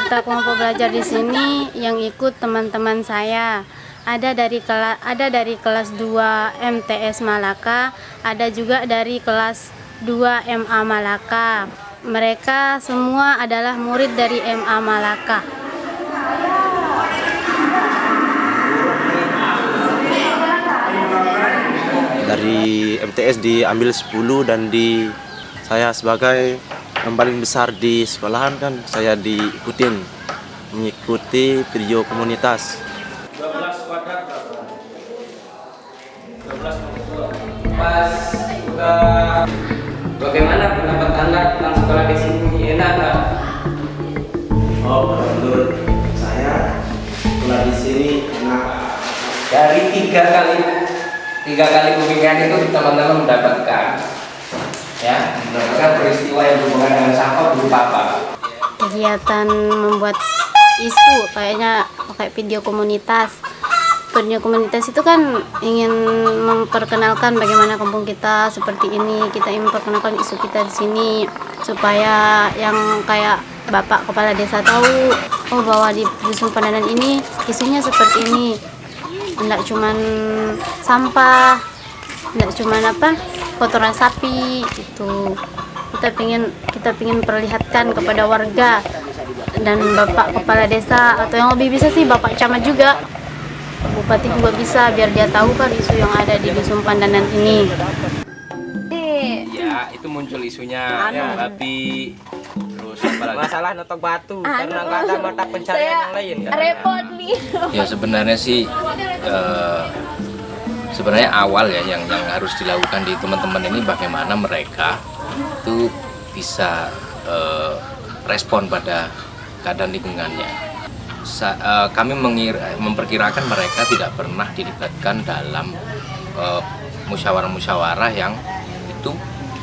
Peserta kelompok belajar di sini yang ikut teman-teman saya. Ada dari kelas 2 MTS Malaka, ada juga dari kelas 2 MA Malaka. Mereka semua adalah murid dari MA Malaka. Dari MTS diambil 10 dan saya sebagai yang paling besar di sekolahan kan saya mengikuti video komunitas. 12 kuadrat berapa? 12 pas bagaimana pendapat Anda tentang sekolah di sini? Enak nggak? Oh, menurut saya sekolah di sini enak. Dari tiga kali pemilihan itu teman-teman mendapatkan peristiwa yang berhubungan dengan sampah berupa apa? Kegiatan membuat isu kayaknya pakai video komunitas. Video komunitas itu kan ingin memperkenalkan bagaimana kampung kita seperti ini. Kita ingin memperkenalkan isu kita di sini supaya yang kayak Bapak Kepala Desa tahu bahwa di Dusun Pandanan ini isunya seperti ini. Enggak cuman sampah, enggak cuman kotoran sapi itu. Kita pingin perlihatkan kepada warga dan Bapak Kepala Desa atau yang lebih bisa sih Bapak Camat juga. Bupati juga bisa biar dia tahu kan isu yang ada di Dusun Pandanan ini. Ya, itu muncul isunya babi. Terus apalagi? Masalah notok batu karena nggak ada mata pencarian yang lain. Repot nih. Ya sebenarnya sih sebenarnya awal ya yang harus dilakukan di teman-teman ini bagaimana mereka itu bisa respon pada keadaan lingkungannya. Kami memperkirakan mereka tidak pernah dilibatkan dalam musyawarah-musyawarah yang itu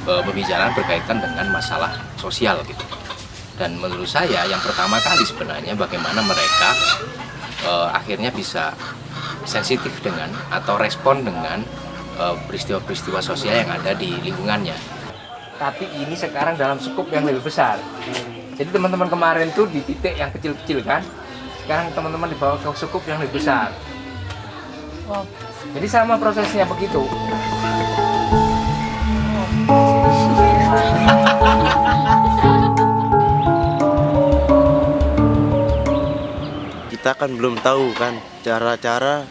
berbicara berkaitan dengan masalah sosial gitu. Dan menurut saya yang pertama kali sebenarnya bagaimana mereka akhirnya bisa sensitif dengan atau respon dengan peristiwa-peristiwa sosial yang ada di lingkungannya. Tapi ini sekarang dalam skup yang lebih besar. Jadi teman-teman kemarin tuh di titik yang kecil-kecil kan, sekarang teman-teman dibawa ke skup yang lebih besar. Jadi sama prosesnya begitu. Kita kan belum tahu kan cara-cara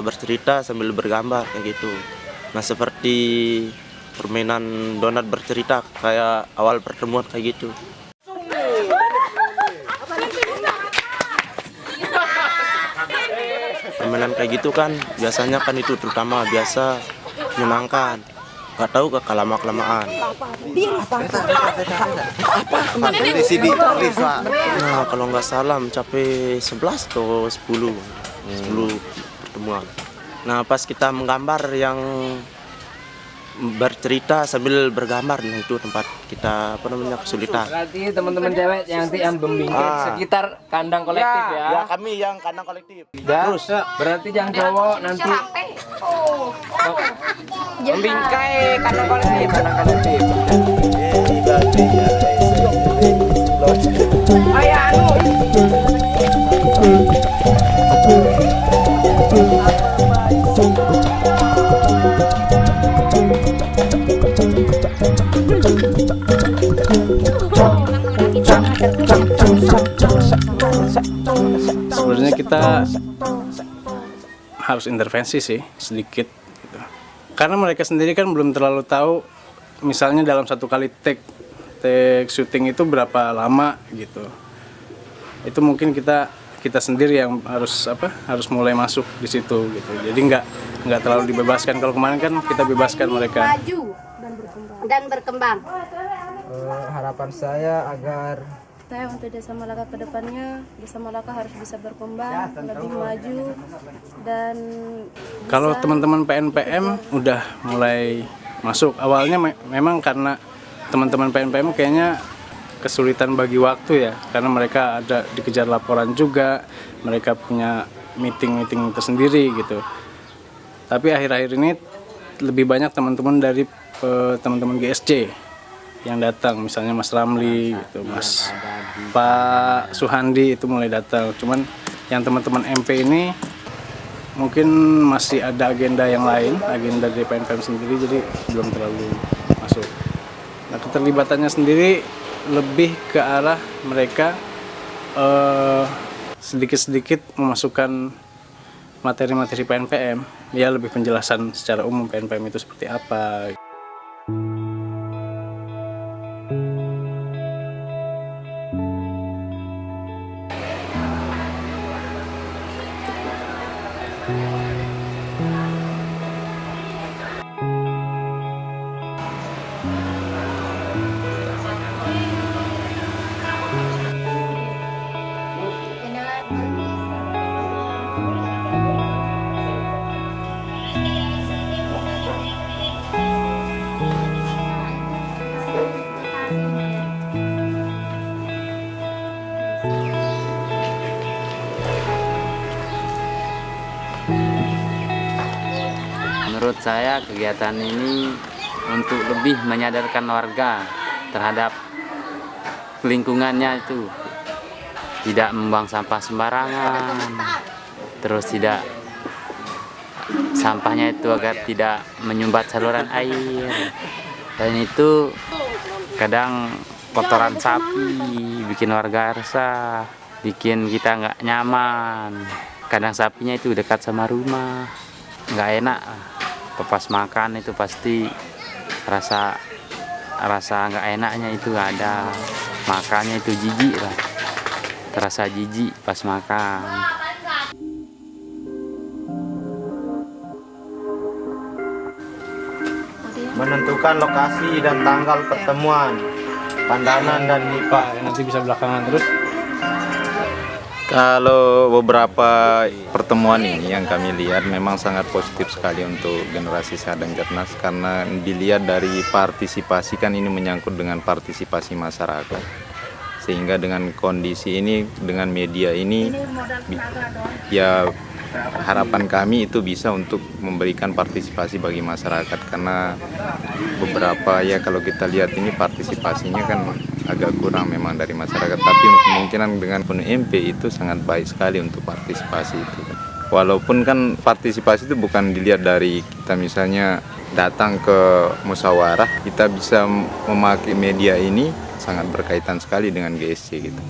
bercerita sambil bergambar kayak gitu. Nah, seperti permainan donat bercerita kayak awal pertemuan kayak gitu. Permainan kayak gitu kan biasanya kan itu terutama biasa menyenangkan. Nggak tahu kelama-kelamaan. Nah, kalau nggak salah mencapai 11 atau 10 pertemuan. Nah, pas kita menggambar yang bercerita sambil bergambar, nah itu tempat kita kesulitan. Berarti teman-teman cewek yang nanti yang membimbing sekitar kandang kolektif ya. Ya, kami yang kandang kolektif. Terus berarti yang cowok nanti membingkai kandang kolektif. Sebenarnya kita harus intervensi sih sedikit gitu. Karena mereka sendiri kan belum terlalu tahu misalnya dalam satu kali take syuting itu berapa lama gitu. Itu mungkin kita sendiri yang harus mulai masuk di situ gitu. Jadi nggak terlalu dibebaskan. Kalau kemarin kan kita bebaskan mereka. Maju dan berkembang. Harapan saya agar Untuk Desa Malaka ke depannya, Desa Malaka harus bisa berkembang, lebih maju dan kalau teman-teman PNPM udah mulai masuk. Awalnya memang karena teman-teman PNPM kayaknya kesulitan bagi waktu ya, karena mereka ada dikejar laporan juga, mereka punya meeting tersendiri gitu. Tapi akhir-akhir ini lebih banyak teman-teman dari teman-teman GSC yang datang, misalnya Mas Ramli gitu, Pak Suhandi itu mulai datang. Cuman yang teman-teman MP ini mungkin masih ada agenda yang lain, agenda dari PNPM sendiri, jadi belum terlalu masuk. Nah, keterlibatannya sendiri lebih ke arah mereka sedikit-sedikit memasukkan materi-materi PNPM, ya lebih penjelasan secara umum PNPM itu seperti apa. Menurut saya kegiatan ini untuk lebih menyadarkan warga terhadap lingkungannya itu, tidak membuang sampah sembarangan, terus tidak sampahnya itu agar tidak menyumbat saluran air, dan itu kadang kotoran sapi bikin warga resah, bikin kita nggak nyaman. Kadang sapinya itu dekat sama rumah, nggak enak. Pas makan itu pasti rasa nggak enaknya itu ada, makannya itu jijik lah, terasa jijik pas makan. Menentukan lokasi dan tanggal pertemuan Pandanan dan Nipa. Nanti bisa belakangan terus. Kalau beberapa pertemuan ini yang kami lihat memang sangat positif sekali untuk generasi sehat dan cerdas, karena dilihat dari partisipasi, kan ini menyangkut dengan partisipasi masyarakat. Sehingga dengan kondisi ini, dengan media ini, ya harapan kami itu bisa untuk memberikan partisipasi bagi masyarakat, karena beberapa ya kalau kita lihat ini partisipasinya kan agak kurang memang dari masyarakat, tapi kemungkinan dengan MP itu sangat baik sekali untuk partisipasi itu. Walaupun kan partisipasi itu bukan dilihat dari kita misalnya datang ke musyawarah, kita bisa memakai media ini sangat berkaitan sekali dengan GSC gitu.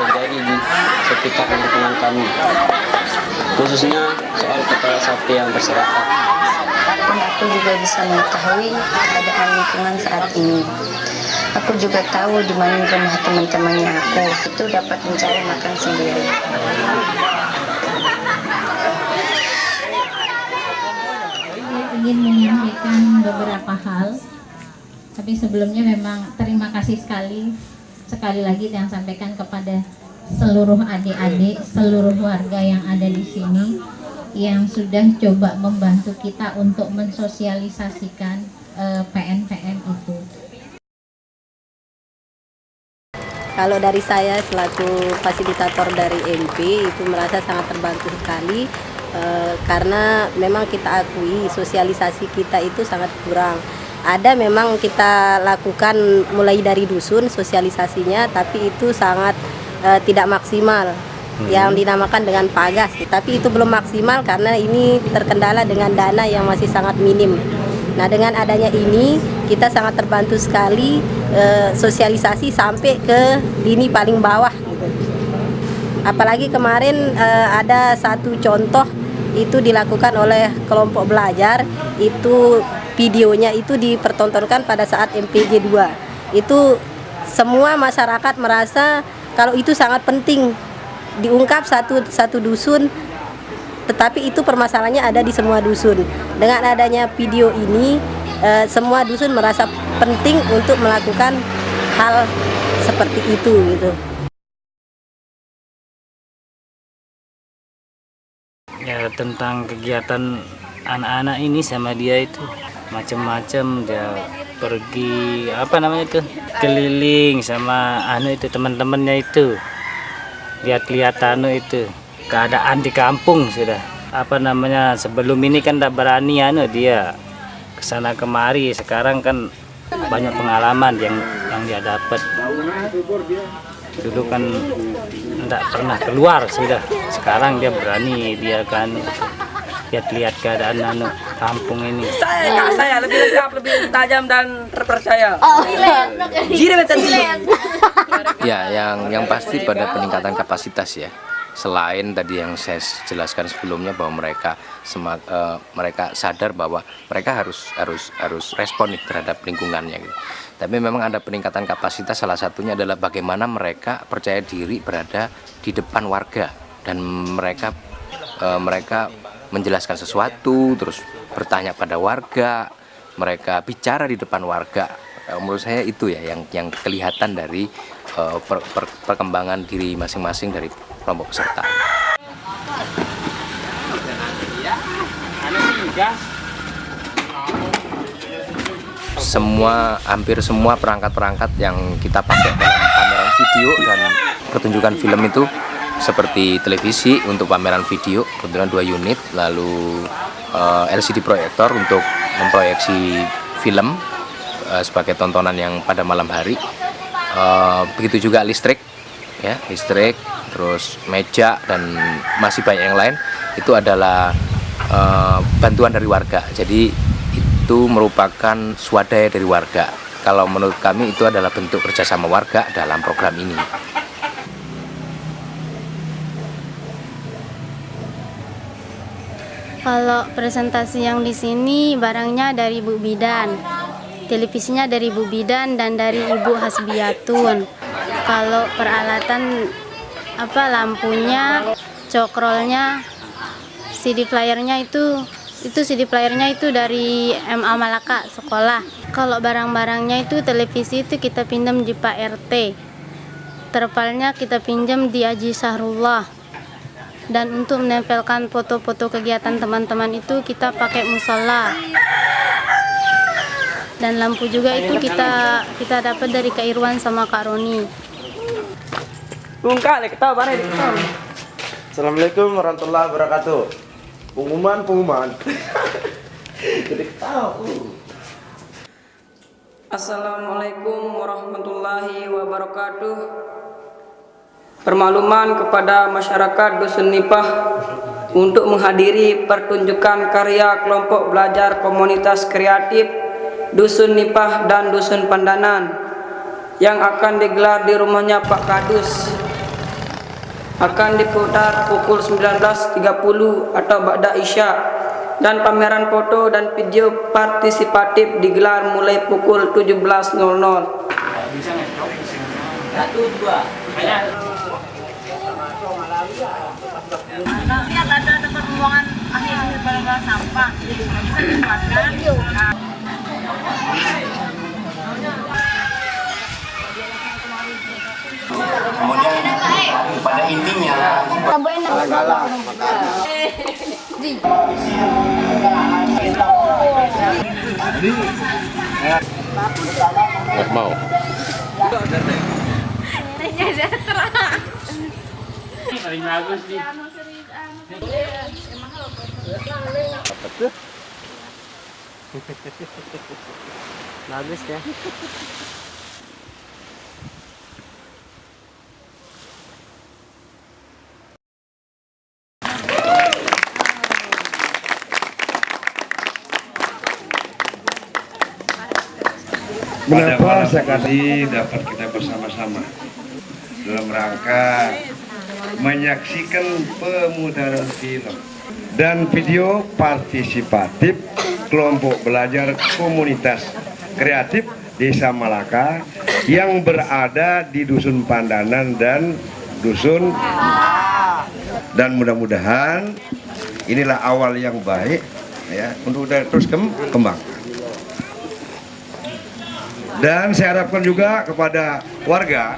Terjadi di sekitar lingkungan kami, khususnya soal kepala sapi yang berserakan. Aku juga bisa mengetahui keadaan lingkungan saat ini. Aku juga tahu di mana rumah teman-temannya aku itu dapat mencari makan sendiri. Saya ingin menyampaikan beberapa hal, tapi sebelumnya memang terima kasih sekali lagi yang sampaikan kepada seluruh adik-adik, seluruh warga yang ada di sini yang sudah coba membantu kita untuk mensosialisasikan PNPM itu. Kalau dari saya selaku fasilitator dari MP itu merasa sangat terbantu sekali, karena memang kita akui sosialisasi kita itu sangat kurang. Ada memang kita lakukan mulai dari dusun sosialisasinya, tapi itu sangat tidak maksimal, yang dinamakan dengan pagas, tapi itu belum maksimal karena ini terkendala dengan dana yang masih sangat minim. Nah, dengan adanya ini kita sangat terbantu sekali, sosialisasi sampai ke lini paling bawah gitu. Apalagi kemarin ada satu contoh itu dilakukan oleh kelompok belajar, itu videonya itu dipertontonkan pada saat MPG 2. Itu semua masyarakat merasa kalau itu sangat penting diungkap satu dusun, tetapi itu permasalahannya ada di semua dusun. Dengan adanya video ini, semua dusun merasa penting untuk melakukan hal seperti itu gitu. Ya, tentang kegiatan anak-anak ini sama dia itu macam-macam dia pergi keliling sama itu teman-temannya itu lihat-lihat itu keadaan di kampung sudah sebelum ini kan tidak berani dia kesana kemari. Sekarang kan banyak pengalaman yang dia dapat. Dulu kan tidak pernah keluar sudah, sekarang dia berani, dia kan lihat-lihat keadaan kampung ini. Saya lebih lengkap, lebih tajam dan terpercaya. Ya, yang pasti pada peningkatan kapasitas ya. Selain tadi yang saya jelaskan sebelumnya bahwa mereka sadar bahwa mereka harus respon nih terhadap lingkungannya gitu. Tapi memang ada peningkatan kapasitas, salah satunya adalah bagaimana mereka percaya diri berada di depan warga dan mereka menjelaskan sesuatu, terus bertanya pada warga, mereka bicara di depan warga. Menurut saya itu ya yang kelihatan dari perkembangan diri masing-masing dari kelompok peserta. Hampir semua perangkat-perangkat yang kita pakai dalam pameran video dan pertunjukan film itu seperti televisi untuk pameran video, kebetulan 2 unit, lalu LCD proyektor untuk memproyeksi film sebagai tontonan yang pada malam hari. Begitu juga listrik, terus meja dan masih banyak yang lain itu adalah bantuan dari warga. Jadi itu merupakan swadaya dari warga. Kalau menurut kami itu adalah bentuk kerjasama warga dalam program ini. Kalau presentasi yang di sini barangnya dari Bu Bidan, televisinya dari Bu Bidan dan dari Ibu Hasbiatun. Kalau peralatan lampunya, cokrolnya, CD playernya itu dari MA Malaka sekolah. Kalau barang-barangnya itu televisi itu kita pinjam di Pak RT. Terpalnya kita pinjam di Haji Sahrullah. Dan untuk menempelkan foto-foto kegiatan teman-teman itu kita pakai musola. Dan lampu juga itu kita dapat dari Kak Irwan sama Kak Roni. Assalamualaikum warahmatullahi wabarakatuh. Pengumuman. Assalamualaikum warahmatullahi wabarakatuh. Permakluman kepada masyarakat Dusun Nipah untuk menghadiri pertunjukan karya kelompok belajar komunitas kreatif Dusun Nipah dan Dusun Pandanan yang akan digelar di rumahnya Pak Kadus. Akan diputar pukul 19.30 atau ba'da Isya, dan pameran foto dan video partisipatif digelar mulai pukul 17.00. Lihat ada tempat pembuangan akhir barang sampah, bisa ditempatkan. Kemudian pada intinya mau paling bagus nih. Apa tuh? Bagus ya. Kenapa sekali dapat kita bersama-sama dalam rangka menyaksikan pemutaran film dan video partisipatif kelompok belajar komunitas kreatif Desa Malaka yang berada di Dusun Pandanan dan Dusun, dan mudah-mudahan inilah awal yang baik ya untuk terus kembang. Dan saya harapkan juga kepada warga,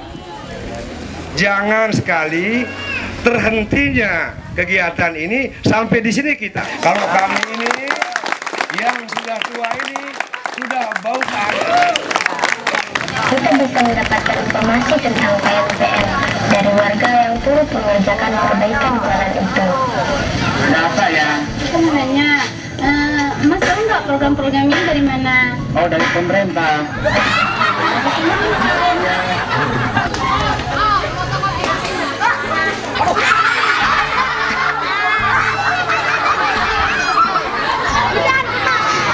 jangan sekali terhentinya kegiatan ini sampai di sini kita. Kalau kami ini yang sudah tua ini Kita bisa mendapatkan informasi tentang PNPM dari warga yang turut mengerjakan perbaikan jalan itu. Ada apa ya? Kita mau nanya, Mas tahu nggak program-program ini dari mana? Oh, dari pemerintah.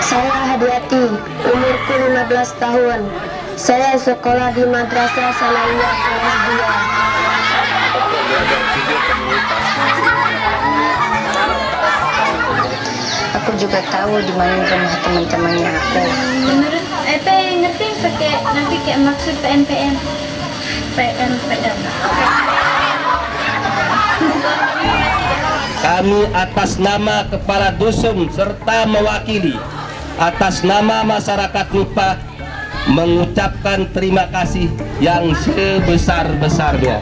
Saya Hadiati, umurku 15 tahun. Saya sekolah di Madrasah Sanawiyah kelas 2. Aku juga tahu di mana rumah teman-temannya aku. Menurut ngerti pakai nanti kayak maksud PNPM. Kami atas nama kepala dusun serta mewakili atas nama masyarakat Nipah mengucapkan terima kasih yang sebesar-besarnya.